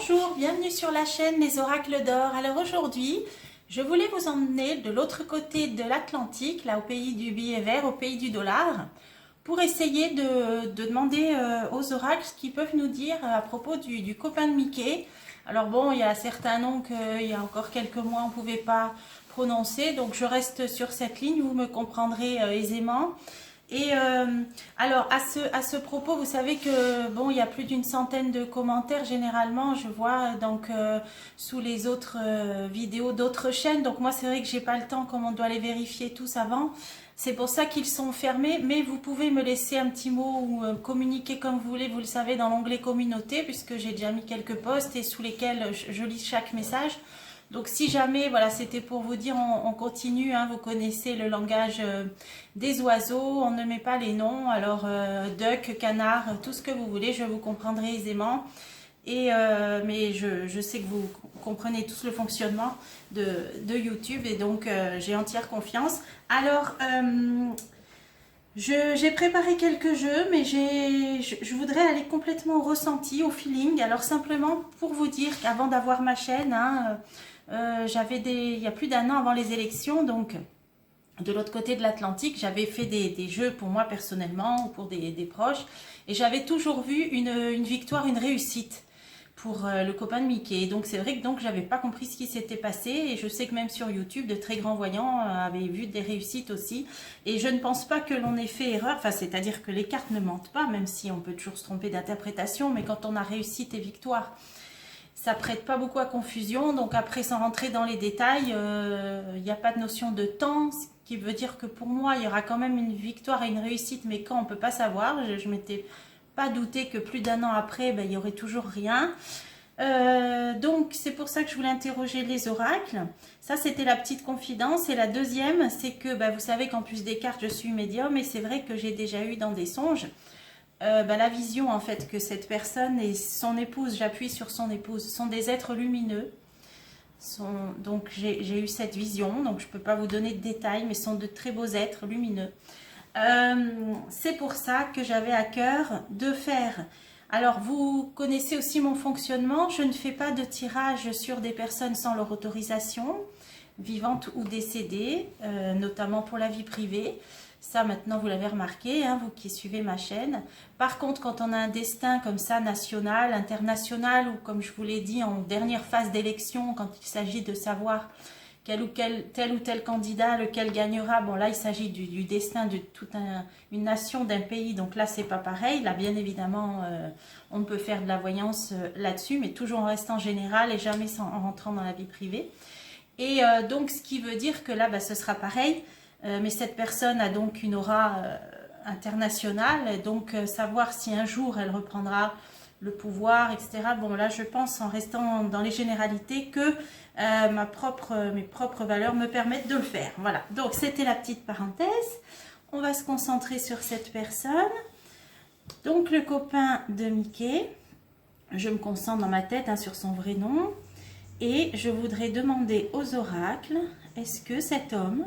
Bonjour, bienvenue sur la chaîne Les Oracles d'Or. Alors aujourd'hui, je voulais vous emmener de l'autre côté de l'Atlantique, là au pays du billet vert, au pays du dollar, pour essayer de demander aux oracles ce qu'ils peuvent nous dire à propos du copain de Mickey. Alors bon, il y a certains noms qu'il y a encore quelques mois on ne pouvait pas prononcer, donc je reste sur cette ligne, vous me comprendrez aisément. Et alors à ce propos, vous savez que bon, il y a plus d'une centaine de commentaires généralement, je vois donc sous les autres vidéos d'autres chaînes. Donc moi c'est vrai que j'ai pas le temps, comme on doit les vérifier tous avant. C'est pour ça qu'ils sont fermés, mais vous pouvez me laisser un petit mot ou communiquer comme vous voulez, vous le savez, dans l'onglet communauté, puisque j'ai déjà mis quelques posts et sous lesquels je lis chaque message. Donc si jamais, voilà, c'était pour vous dire, on continue, hein, vous connaissez le langage des oiseaux, on ne met pas les noms, alors duck, canard, tout ce que vous voulez, je vous comprendrai aisément. Et, mais je sais que vous comprenez tous le fonctionnement de YouTube et donc j'ai entière confiance. Alors, j'ai préparé quelques jeux, mais je voudrais aller complètement au ressenti, au feeling. Alors simplement pour vous dire qu'avant d'avoir ma chaîne, hein, il y a plus d'un an avant les élections, donc de l'autre côté de l'Atlantique, j'avais fait des jeux pour moi personnellement ou pour des proches, et j'avais toujours vu une victoire, une réussite pour le copain de Mickey. Donc c'est vrai que donc j'avais pas compris ce qui s'était passé, et je sais que même sur YouTube de très grands voyants avaient vu des réussites aussi, et je ne pense pas que l'on ait fait erreur, enfin c'est-à-dire que les cartes ne mentent pas, même si on peut toujours se tromper d'interprétation, mais quand on a réussite et victoire, ça prête pas beaucoup à confusion. Donc après, sans rentrer dans les détails, il n'y a pas de notion de temps, ce qui veut dire que pour moi il y aura quand même une victoire et une réussite, mais quand on peut pas savoir. Je m'étais pas douté que plus d'un an après, ben, il y aurait toujours rien. Donc c'est pour ça que je voulais interroger les oracles. Ça c'était la petite confidence. Et la deuxième, c'est que ben, vous savez qu'en plus des cartes je suis médium, et c'est vrai que j'ai déjà eu dans des songes la vision en fait que cette personne et son épouse, j'appuie sur son épouse, sont des êtres lumineux. Donc j'ai eu cette vision, donc je ne peux pas vous donner de détails, mais sont de très beaux êtres lumineux. C'est pour ça que j'avais à cœur de faire. Alors vous connaissez aussi mon fonctionnement, je ne fais pas de tirage sur des personnes sans leur autorisation, vivantes ou décédées, notamment pour la vie privée. Ça maintenant vous l'avez remarqué, hein, vous qui suivez ma chaîne. Par contre, quand on a un destin comme ça, national, international, ou comme je vous l'ai dit en dernière phase d'élection, quand il s'agit de savoir tel ou tel candidat, lequel gagnera, bon là il s'agit du destin de toute une nation, d'un pays, donc là c'est pas pareil. Là bien évidemment on peut faire de la voyance là-dessus, mais toujours en restant général et jamais en rentrant dans la vie privée. Et donc ce qui veut dire que là ce sera pareil. Mais cette personne a donc une aura internationale, donc savoir si un jour elle reprendra le pouvoir, etc. Bon là je pense, en restant dans les généralités, que mes propres valeurs me permettent de le faire. Voilà, donc c'était la petite parenthèse. On va se concentrer sur cette personne. Donc le copain de Mickey, je me concentre dans ma tête hein, sur son vrai nom, et je voudrais demander aux oracles, est-ce que cet homme...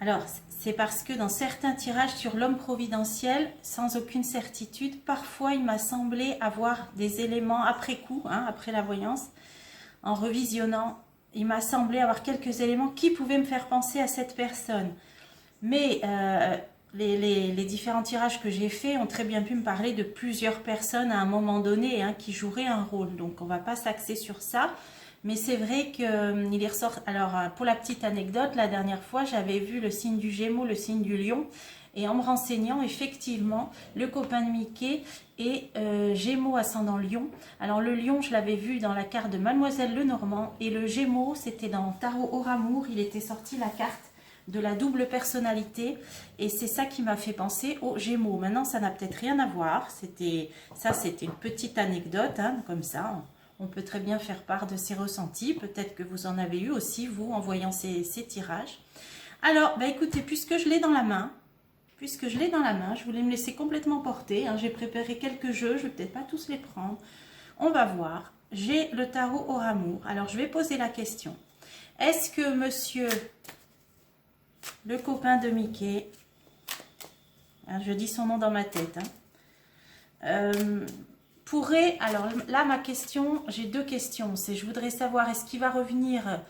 Alors, c'est parce que dans certains tirages sur l'homme providentiel, sans aucune certitude, parfois il m'a semblé avoir des éléments après coup, hein, après la voyance, en revisionnant, il m'a semblé avoir quelques éléments qui pouvaient me faire penser à cette personne. Mais les différents tirages que j'ai faits ont très bien pu me parler de plusieurs personnes à un moment donné hein, qui joueraient un rôle. Donc, on ne va pas s'axer sur ça. Mais c'est vrai qu'il y ressort. Alors, pour la petite anecdote, la dernière fois, j'avais vu le signe du Gémeaux, le signe du Lion. Et en me renseignant, effectivement, le copain de Mickey est Gémeaux ascendant Lion. Alors, le Lion, je l'avais vu dans la carte de Mademoiselle Lenormand. Et le Gémeaux, c'était dans Tarot Aura Amour. Il était sorti la carte de la double personnalité. Et c'est ça qui m'a fait penser aux Gémeaux. Maintenant, ça n'a peut-être rien à voir. C'était une petite anecdote, hein, comme ça. On peut très bien faire part de ses ressentis. Peut-être que vous en avez eu aussi, vous, en voyant ces tirages. Alors, écoutez, puisque je l'ai dans la main, je voulais me laisser complètement porter. Hein, j'ai préparé quelques jeux, je ne vais peut-être pas tous les prendre. On va voir. J'ai le tarot Aura Amour. Alors, je vais poser la question. Est-ce que monsieur, le copain de Mickey, hein, je dis son nom dans ma tête, hein, pourrait... Alors là, ma question, j'ai deux questions. C'est, je voudrais savoir, est-ce qu'il va revenir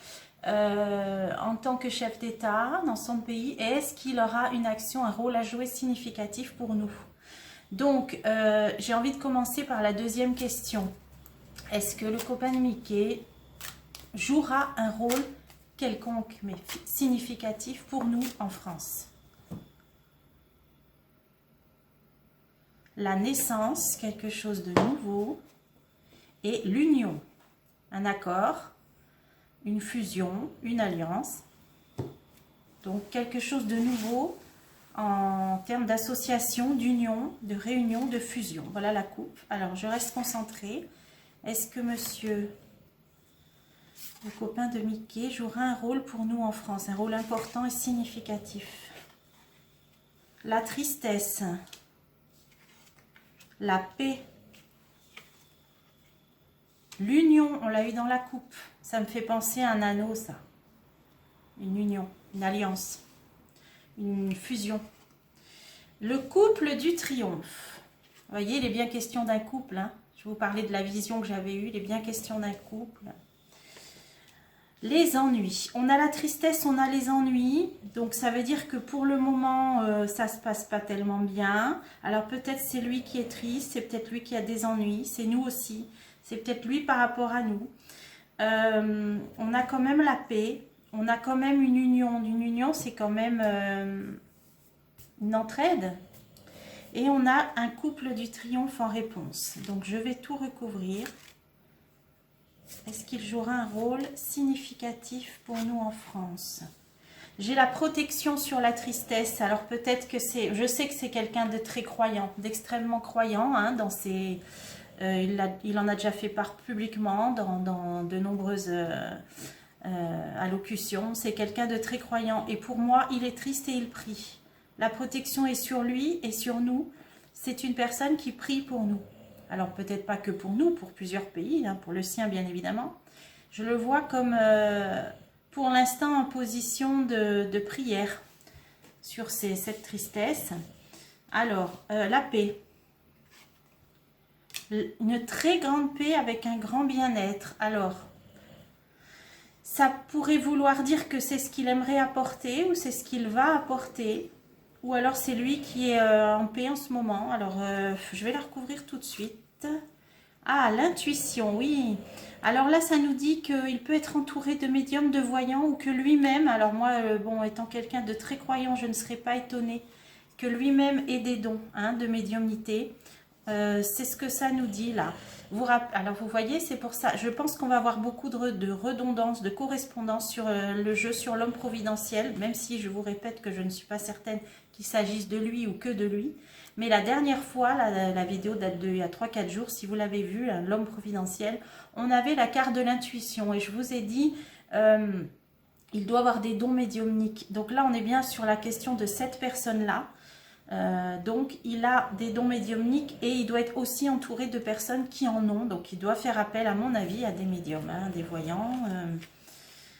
en tant que chef d'État dans son pays, et est-ce qu'il aura une action, un rôle à jouer significatif pour nous? Donc, j'ai envie de commencer par la deuxième question. Est-ce que le copain de Mickey jouera un rôle quelconque, mais significatif pour nous en France? La naissance, quelque chose de nouveau, et l'union, un accord, une fusion, une alliance. Donc, quelque chose de nouveau en termes d'association, d'union, de réunion, de fusion. Voilà la coupe. Alors, je reste concentrée. Est-ce que monsieur, le copain de Mickey, jouera un rôle pour nous en France, un rôle important et significatif? La tristesse, la paix, l'union, on l'a eu dans la coupe. Ça me fait penser à un anneau, ça. Une union, une alliance, une fusion. Le couple du triomphe. Vous voyez, il est bien question d'un couple, hein. Je vous parlais de la vision que j'avais eue, il est bien question d'un couple. Les ennuis. On a la tristesse, on a les ennuis. Donc, ça veut dire que pour le moment, ça ne se passe pas tellement bien. Alors, peut-être c'est lui qui est triste, c'est peut-être lui qui a des ennuis. C'est nous aussi. C'est peut-être lui par rapport à nous. On a quand même la paix. On a quand même une union. Une union, c'est quand même une entraide. Et on a un couple du triomphe en réponse. Donc, je vais tout recouvrir. Est-ce qu'il jouera un rôle significatif pour nous en France? J'ai la protection sur la tristesse. Alors, peut-être que c'est... Je sais que c'est quelqu'un de très croyant, d'extrêmement croyant. Hein, dans ses, il en a déjà fait part publiquement dans de nombreuses allocutions. C'est quelqu'un de très croyant. Et pour moi, il est triste et il prie. La protection est sur lui et sur nous. C'est une personne qui prie pour nous. Alors peut-être pas que pour nous, pour plusieurs pays, hein, pour le sien bien évidemment. Je le vois comme pour l'instant en position de prière sur cette tristesse. Alors, la paix. Une très grande paix avec un grand bien-être. Alors, ça pourrait vouloir dire que c'est ce qu'il aimerait apporter ou c'est ce qu'il va apporter. Ou alors c'est lui qui est en paix en ce moment. Alors, je vais la recouvrir tout de suite. Ah, l'intuition, oui. Alors là, ça nous dit qu'il peut être entouré de médiums, de voyants, ou que lui-même, alors moi, bon, étant quelqu'un de très croyant, je ne serais pas étonnée que lui-même ait des dons hein, de médiumnité. C'est ce que ça nous dit là. Alors vous voyez, c'est pour ça. Je pense qu'on va avoir beaucoup de redondance, de correspondance sur le jeu sur l'homme providentiel, même si je vous répète que je ne suis pas certaine qu'il s'agisse de lui ou que de lui. Mais la dernière fois, la vidéo date d'il y a 3-4 jours, si vous l'avez vu, l'homme providentiel, on avait la carte de l'intuition et je vous ai dit, il doit avoir des dons médiumniques. Donc là, on est bien sur la question de cette personne-là. Donc il a des dons médiumniques et il doit être aussi entouré de personnes qui en ont, donc il doit faire appel à mon avis à des médiums, hein, des voyants.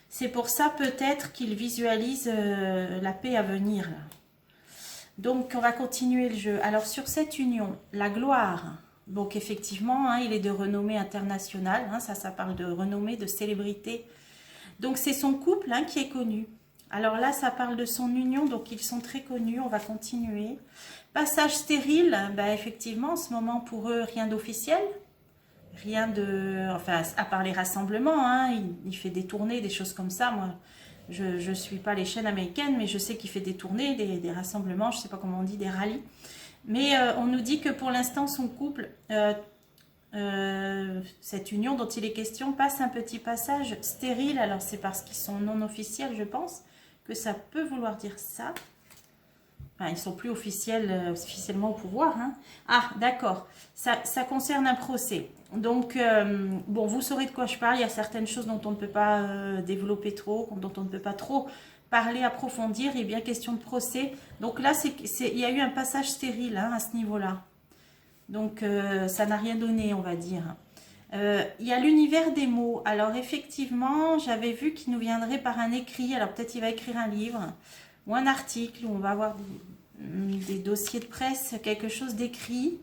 C'est pour ça peut-être qu'il visualise la paix à venir là. Donc on va continuer le jeu. Alors sur cette union, la gloire, donc effectivement hein, il est de renommée internationale, hein, ça parle de renommée, de célébrité, donc c'est son couple hein, qui est connu. Alors là, ça parle de son union, donc ils sont très connus, on va continuer. Passage stérile, ben effectivement, en ce moment, pour eux, rien d'officiel. Rien de... Enfin, à part les rassemblements, hein, il fait des tournées, des choses comme ça. Moi, je ne suis pas les chaînes américaines, mais je sais qu'il fait des tournées, des rassemblements, je ne sais pas comment on dit, des rallyes. Mais on nous dit que pour l'instant, son couple... cette union dont il est question passe un petit passage stérile. Alors, c'est parce qu'ils sont non officiels, je pense. Que ça peut vouloir dire ça. Enfin, ils sont plus officiellement au pouvoir. Hein. Ah, d'accord. Ça concerne un procès. Donc, bon, vous saurez de quoi je parle. Il y a certaines choses dont on ne peut pas développer trop, dont on ne peut pas trop parler, approfondir. Il est bien question de procès. Donc là, il y a eu un passage stérile hein, à ce niveau-là. Donc, ça n'a rien donné, on va dire. Il y a l'univers des mots. Alors effectivement, j'avais vu qu'il nous viendrait par un écrit. Alors peut-être il va écrire un livre ou un article où on va avoir des dossiers de presse, quelque chose d'écrit.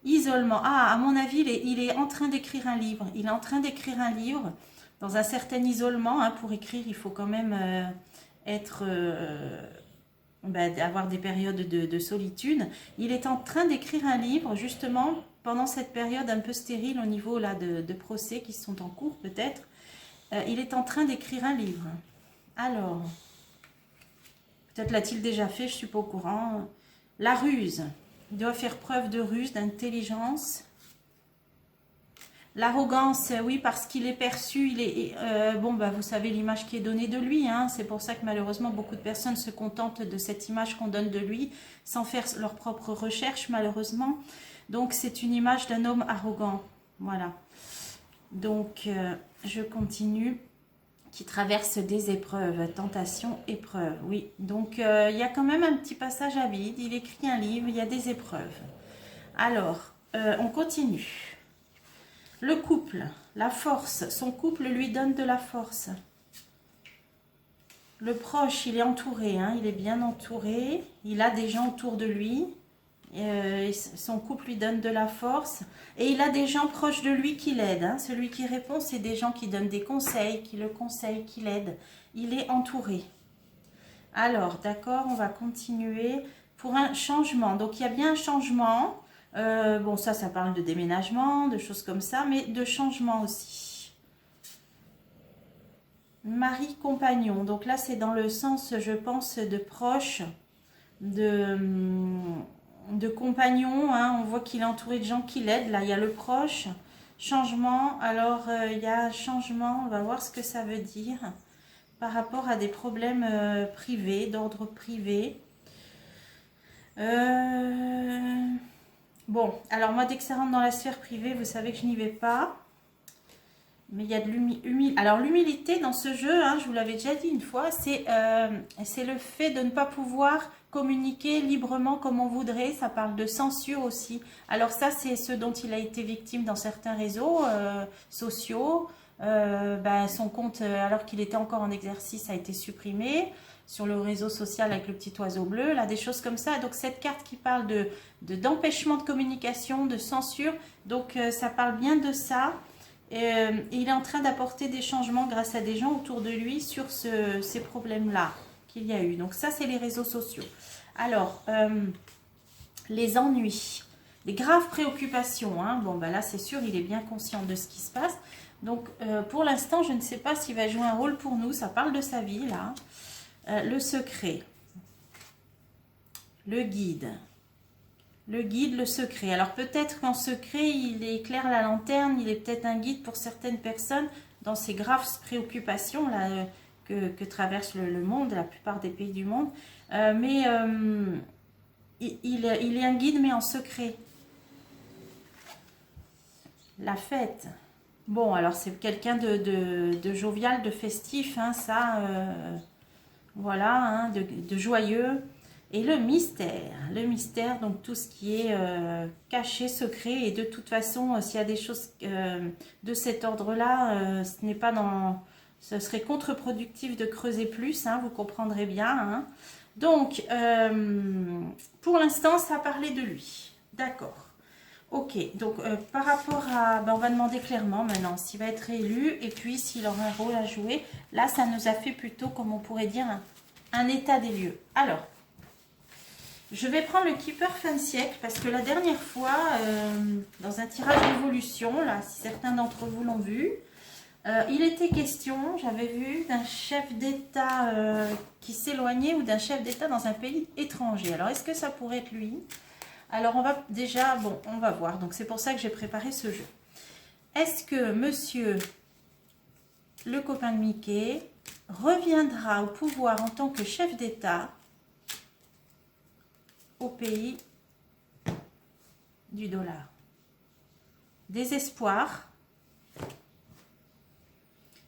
Isolement. Ah, à mon avis, il est en train d'écrire un livre. Il est en train d'écrire un livre dans un certain isolement. Hein. Pour écrire, il faut quand même être... avoir des périodes de solitude. Il est en train d'écrire un livre, justement, pendant cette période un peu stérile au niveau là, de procès qui sont en cours, peut-être. Il est en train d'écrire un livre. Alors, peut-être l'a-t-il déjà fait, je ne suis pas au courant. La ruse. Il doit faire preuve de ruse, d'intelligence. L'arrogance, oui, parce qu'il est perçu, vous savez l'image qui est donnée de lui, hein, c'est pour ça que malheureusement beaucoup de personnes se contentent de cette image qu'on donne de lui, sans faire leur propre recherche malheureusement. Donc c'est une image d'un homme arrogant, voilà. Donc je continue, qui traverse des épreuves, tentations, épreuves, oui. Donc il y a quand même un petit passage à vide, il écrit un livre, il y a des épreuves. Alors, on continue. Le couple, la force, son couple lui donne de la force. Le proche, il est entouré, hein, il est bien entouré, il a des gens autour de lui, son couple lui donne de la force, et il a des gens proches de lui qui l'aident. Hein. Celui qui répond, c'est des gens qui donnent des conseils, qui le conseillent, qui l'aident. Il est entouré. Alors, d'accord, on va continuer pour un changement. Donc, il y a bien un changement. Bon, ça parle de déménagement, de choses comme ça, mais de changement aussi. Mari, compagnon. Donc là, c'est dans le sens, je pense, de proche, de compagnon. Hein. On voit qu'il est entouré de gens qui l'aident. Là, il y a le proche. Changement. Alors, il y a changement. On va voir ce que ça veut dire par rapport à des problèmes privés, d'ordre privé. Bon, alors moi, dès que ça rentre dans la sphère privée, vous savez que je n'y vais pas. Mais il y a de l'humilité. Alors, l'humilité dans ce jeu, hein, je vous l'avais déjà dit une fois, c'est le fait de ne pas pouvoir communiquer librement comme on voudrait. Ça parle de censure aussi. Alors ça, c'est ce dont il a été victime dans certains réseaux sociaux. Son compte, alors qu'il était encore en exercice, a été supprimé sur le réseau social avec le petit oiseau bleu, là, des choses comme ça. Donc, cette carte qui parle d'empêchement de communication, de censure, donc ça parle bien de ça. Et il est en train d'apporter des changements grâce à des gens autour de lui sur ces problèmes-là qu'il y a eu. Donc, ça, c'est les réseaux sociaux. Alors, les ennuis, les graves préoccupations. Hein. Bon, là, c'est sûr, il est bien conscient de ce qui se passe. Donc, pour l'instant, je ne sais pas s'il va jouer un rôle pour nous. Ça parle de sa vie, là. Le secret, le guide, le secret. Alors peut-être qu'en secret, il éclaire la lanterne, il est peut-être un guide pour certaines personnes dans ces graves préoccupations là, que traverse le monde, la plupart des pays du monde. Il est un guide, mais en secret. La fête. Bon, alors c'est quelqu'un de jovial, de festif, hein, ça... Voilà, hein, de joyeux. Et le mystère, donc tout ce qui est caché, secret. Et de toute façon, s'il y a des choses de cet ordre-là, ce serait contre-productif de creuser plus, hein, vous comprendrez bien. Hein. Donc, pour l'instant, ça a parlé de lui. D'accord. Ok, donc par rapport à... on va demander clairement maintenant s'il va être élu et puis s'il aura un rôle à jouer. Là, ça nous a fait plutôt, comme on pourrait dire, un état des lieux. Alors, je vais prendre le Keeper fin de siècle parce que la dernière fois, dans un tirage d'évolution, là, si certains d'entre vous l'ont vu, il était question, j'avais vu, d'un chef d'État qui s'éloignait ou d'un chef d'État dans un pays étranger. Alors, est-ce que ça pourrait être lui ? Alors, on va déjà, on va voir. Donc, c'est pour ça que j'ai préparé ce jeu. Est-ce que monsieur, le copain de Mickey, reviendra au pouvoir en tant que chef d'État au pays du dollar? Désespoir.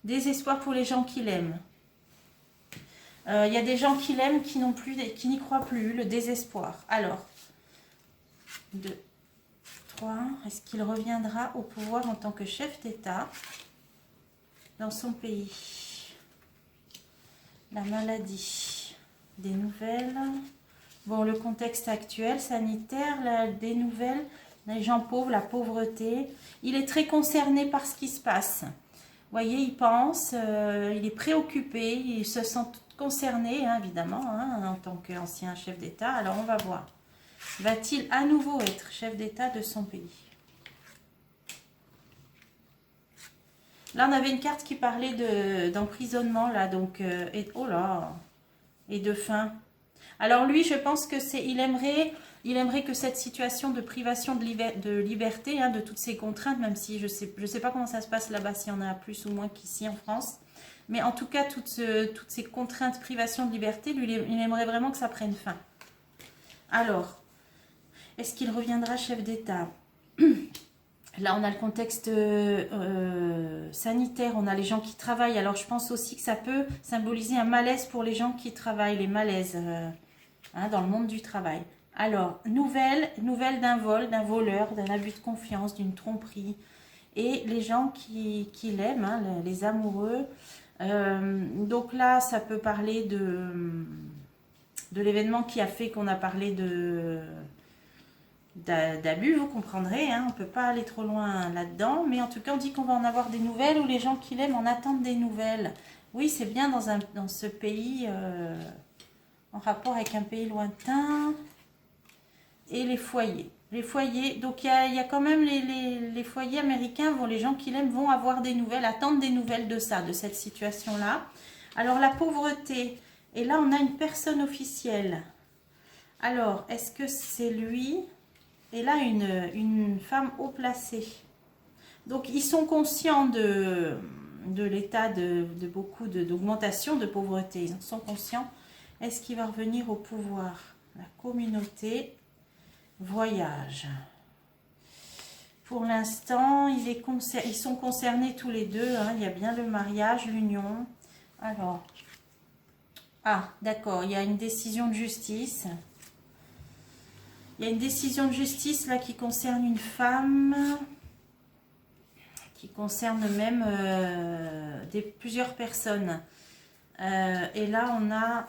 Désespoir pour les gens qui l'aiment. Il y a des gens qui l'aiment qui n'y croient plus. Le désespoir. Alors, 2, 3. Est-ce qu'il reviendra au pouvoir en tant que chef d'État dans son pays? La maladie. Des nouvelles. Bon, le contexte actuel, sanitaire, des nouvelles. Les gens pauvres, la pauvreté. Il est très concerné par ce qui se passe. Vous voyez, il pense, il est préoccupé, il se sent concerné, hein, évidemment, hein, en tant qu'ancien chef d'État. Alors, on va voir. Va-t-il à nouveau être chef d'État de son pays? Là, on avait une carte qui parlait d'emprisonnement, là, donc, oh là, et de faim. Alors lui, je pense que il aimerait que cette situation de privation de liberté, hein, de toutes ces contraintes, même si je sais pas comment ça se passe là-bas, s'il y en a plus ou moins qu'ici en France, mais en tout cas, toutes ces contraintes, privation de liberté, lui, il aimerait vraiment que ça prenne fin. Alors, est-ce qu'il reviendra chef d'État? Là, on a le contexte sanitaire, on a les gens qui travaillent. Alors, je pense aussi que ça peut symboliser un malaise pour les gens qui travaillent, les malaises hein, dans le monde du travail. Alors, nouvelle d'un vol, d'un voleur, d'un abus de confiance, d'une tromperie. Et les gens qui l'aiment, hein, les amoureux. Donc là, ça peut parler de l'événement qui a fait qu'on a parlé d'abus, vous comprendrez, hein, on ne peut pas aller trop loin là-dedans, mais en tout cas on dit qu'on va en avoir des nouvelles ou les gens qui l'aiment en attendent des nouvelles. Oui, c'est bien dans ce pays, en rapport avec un pays lointain, et les foyers. Les foyers, donc il y a quand même les foyers américains, les gens qui l'aiment vont avoir des nouvelles, attendre des nouvelles de ça, de cette situation-là. Alors la pauvreté, et là on a une personne officielle. Alors, est-ce que c'est lui ? Et là, une femme haut placée. Donc, ils sont conscients de l'état d'augmentation de pauvreté. Ils en sont conscients. Est-ce qu'il va revenir au pouvoir? La communauté voyage. Pour l'instant, ils sont concernés tous les deux. Hein. Il y a bien le mariage, l'union. Alors, ah, d'accord. Il y a une décision de justice. Il y a une décision de justice là qui concerne une femme, qui concerne même plusieurs personnes. Et là, on a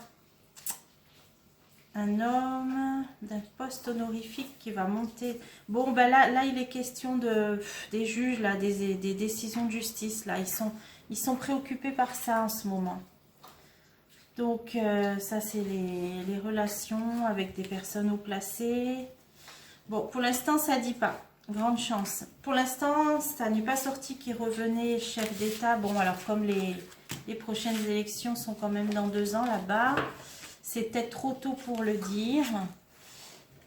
un homme d'un poste honorifique qui va monter. Bon, ben là il est question des juges, là, des décisions de justice. Là, ils sont préoccupés par ça en ce moment. Donc, ça, c'est les relations avec des personnes haut placées. Bon, pour l'instant, ça ne dit pas. Grande chance. Pour l'instant, ça n'est pas sorti qu'il revenait chef d'État. Bon, alors, comme les prochaines élections sont quand même dans 2 ans là-bas, c'est peut-être trop tôt pour le dire.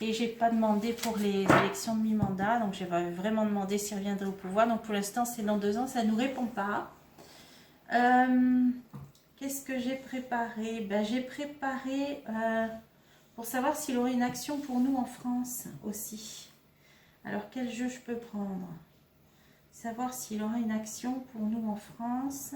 Et j'ai pas demandé pour les élections de mi-mandat. Donc, j'ai vraiment demandé s'il reviendrait au pouvoir. Donc, pour l'instant, c'est dans 2 ans. Ça ne nous répond pas. Qu'est-ce que j'ai préparé? Ben, j'ai préparé pour savoir s'il aurait une action pour nous en France aussi. Alors, quel jeu je peux prendre? Savoir s'il aura une action pour nous en France.